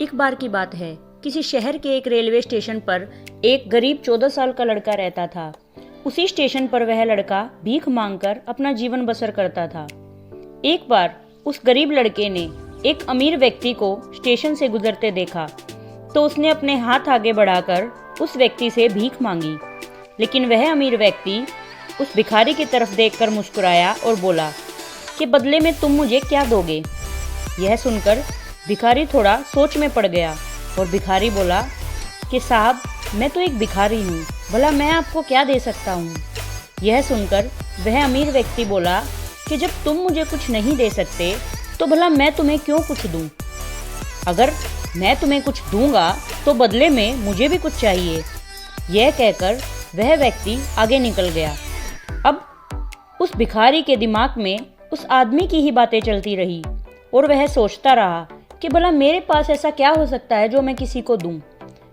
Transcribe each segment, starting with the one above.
एक बार की बात है, किसी शहर के एक रेलवे स्टेशन पर एक गरीब 14 साल का लड़का रहता था। उसी स्टेशन पर वह लड़का भीख मांगकर अपना जीवन बसर करता था। एक बार उस गरीब लड़के ने एक अमीर व्यक्ति को स्टेशन से गुजरते देखा, तो उसने अपने हाथ आगे बढ़ाकर उस व्यक्ति से भीख मांगी। लेकिन वह अमीर व्यक्ति उस भिखारी की तरफ देखकर मुस्कुराया और बोला कि बदले में तुम मुझे क्या दोगे। यह सुनकर भिखारी थोड़ा सोच में पड़ गया और भिखारी बोला कि साहब, मैं तो एक भिखारी हूँ, भला मैं आपको क्या दे सकता हूँ। यह सुनकर वह अमीर व्यक्ति बोला कि जब तुम मुझे कुछ नहीं दे सकते तो भला मैं तुम्हें क्यों कुछ दूँ। अगर मैं तुम्हें कुछ दूंगा तो बदले में मुझे भी कुछ चाहिए। यह कहकर वह व्यक्ति आगे निकल गया। अब उस भिखारी के दिमाग में उस आदमी की ही बातें चलती रही और वह सोचता रहा कि भला मेरे पास ऐसा क्या हो सकता है जो मैं किसी को दूं।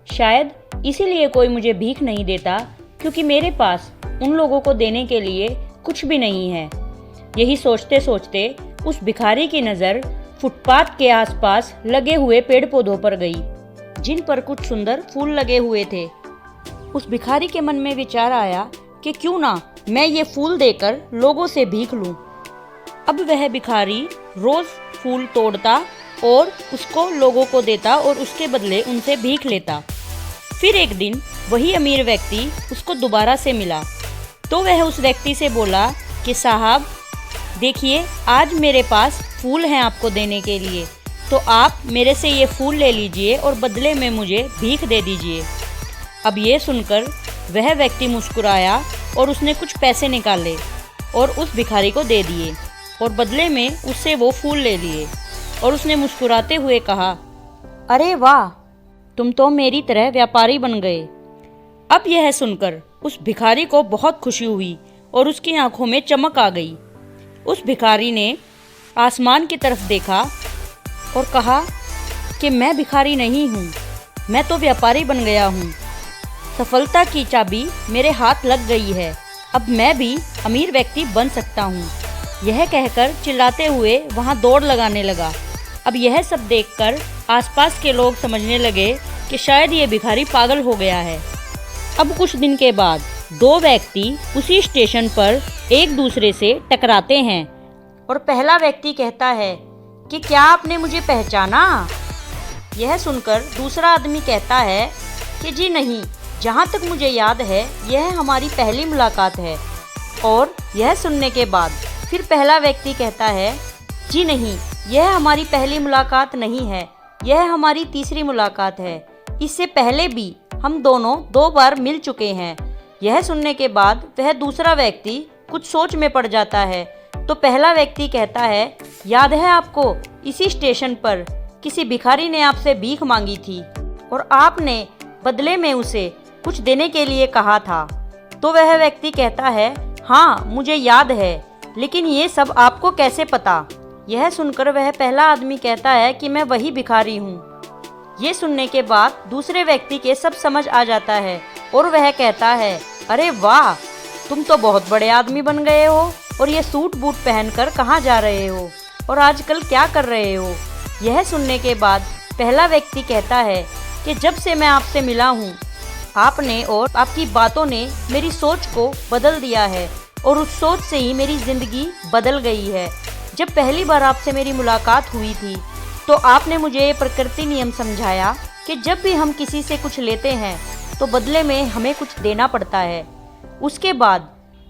शायद इसीलिए कोई मुझे भीख नहीं देता, क्योंकि मेरे पास उन लोगों को देने के लिए कुछ भी नहीं है। यही सोचते सोचते उस भिखारी की नज़र फुटपाथ के आसपास लगे हुए पेड़ पौधों पर गई, जिन पर कुछ सुंदर फूल लगे हुए थे। उस भिखारी के मन में विचार आया कि क्यों ना मैं ये फूल देकर लोगों से भीख लूं। अब वह भिखारी रोज फूल तोड़ता और उसको लोगों को देता और उसके बदले उनसे भीख लेता। फिर एक दिन वही अमीर व्यक्ति उसको दोबारा से मिला, तो वह उस व्यक्ति से बोला कि साहब देखिए, आज मेरे पास फूल हैं आपको देने के लिए, तो आप मेरे से ये फूल ले लीजिए और बदले में मुझे भीख दे दीजिए। अब ये सुनकर वह व्यक्ति मुस्कुराया और उसने कुछ पैसे निकाले और उस भिखारी को दे दिए और बदले में उससे वो फूल ले लिए। और उसने मुस्कुराते हुए कहा, अरे वाह, तुम तो मेरी तरह व्यापारी बन गए। अब यह सुनकर उस भिखारी को बहुत खुशी हुई और उसकी आंखों में चमक आ गई। उस भिखारी ने आसमान की तरफ देखा और कहा कि मैं भिखारी नहीं हूँ, मैं तो व्यापारी बन गया हूँ। सफलता की चाबी मेरे हाथ लग गई है, अब मैं भी अमीर व्यक्ति बन सकता हूँ। यह कहकर चिल्लाते हुए वहाँ दौड़ लगाने लगा। अब यह सब देखकर आसपास के लोग समझने लगे कि शायद ये भिखारी पागल हो गया है। अब कुछ दिन के बाद दो व्यक्ति उसी स्टेशन पर एक दूसरे से टकराते हैं और पहला व्यक्ति कहता है कि क्या आपने मुझे पहचाना। यह सुनकर दूसरा आदमी कहता है कि जी नहीं, जहाँ तक मुझे याद है यह हमारी पहली मुलाकात है। और यह सुनने के बाद फिर पहला व्यक्ति कहता है, जी नहीं, यह हमारी पहली मुलाकात नहीं है, यह हमारी तीसरी मुलाकात है। इससे पहले भी हम दोनों 2 बार मिल चुके हैं। यह सुनने के बाद वह दूसरा व्यक्ति कुछ सोच में पड़ जाता है, तो पहला व्यक्ति कहता है, याद है आपको, इसी स्टेशन पर किसी भिखारी ने आपसे भीख मांगी थी और आपने बदले में उसे कुछ देने के लिए कहा था। तो वह व्यक्ति कहता है, हाँ मुझे याद है, लेकिन ये सब आपको कैसे पता। यह सुनकर वह पहला आदमी कहता है कि मैं वही भिखारी हूँ। ये सुनने के बाद दूसरे व्यक्ति के सब समझ आ जाता है और वह कहता है, अरे वाह, तुम तो बहुत बड़े आदमी बन गए हो और ये सूट बूट पहनकर कहाँ जा रहे हो और आजकल क्या कर रहे हो। यह सुनने के बाद पहला व्यक्ति कहता है कि जब से मैं आपसे मिला हूँ, आपने और आपकी बातों ने मेरी सोच को बदल दिया है और उस सोच से ही मेरी ज़िंदगी बदल गई है। जब पहली बार आपसे मेरी मुलाकात हुई थी तो आपने मुझे ये प्रकृति नियम समझाया कि जब भी हम किसी से कुछ लेते हैं तो बदले में हमें कुछ देना पड़ता है। उसके बाद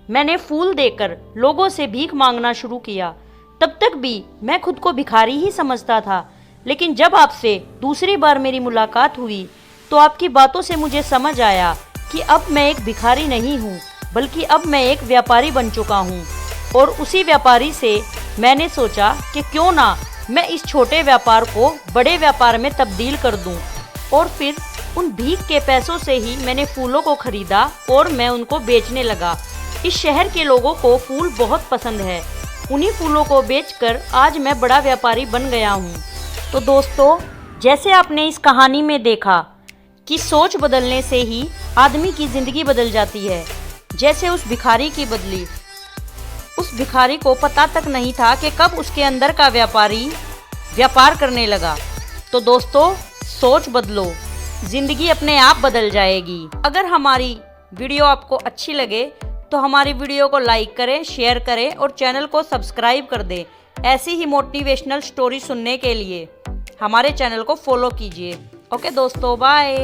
मैंने फूल देकर लोगों से भीख मांगना शुरू किया। तब तक भी मैं खुद को भिखारी ही समझता था, लेकिन जब आपसे दूसरी बार मेरी मुलाकात हुई तो आपकी बातों से मुझे समझ आया कि अब मैं एक भिखारी नहीं हूँ, बल्कि अब मैं एक व्यापारी बन चुका हूँ। और उसी व्यापारी से मैंने सोचा कि क्यों ना मैं इस छोटे व्यापार को बड़े व्यापार में तब्दील कर दूं। और फिर उन भीख के पैसों से ही मैंने फूलों को खरीदा और मैं उनको बेचने लगा। इस शहर के लोगों को फूल बहुत पसंद है, उन्हीं फूलों को बेचकर आज मैं बड़ा व्यापारी बन गया हूँ। तो दोस्तों, जैसे आपने इस कहानी में देखा कि सोच बदलने से ही आदमी की ज़िंदगी बदल जाती है, जैसे उस भिखारी की बदली। उस भिखारी को पता तक नहीं था कि कब उसके अंदर का व्यापारी व्यापार करने लगा। तो दोस्तों, सोच बदलो, जिंदगी अपने आप बदल जाएगी। अगर हमारी वीडियो आपको अच्छी लगे तो हमारी वीडियो को लाइक करें, शेयर करें और चैनल को सब्सक्राइब कर दें। ऐसी ही मोटिवेशनल स्टोरी सुनने के लिए हमारे चैनल को फॉलो कीजिए। ओके दोस्तों, बाय।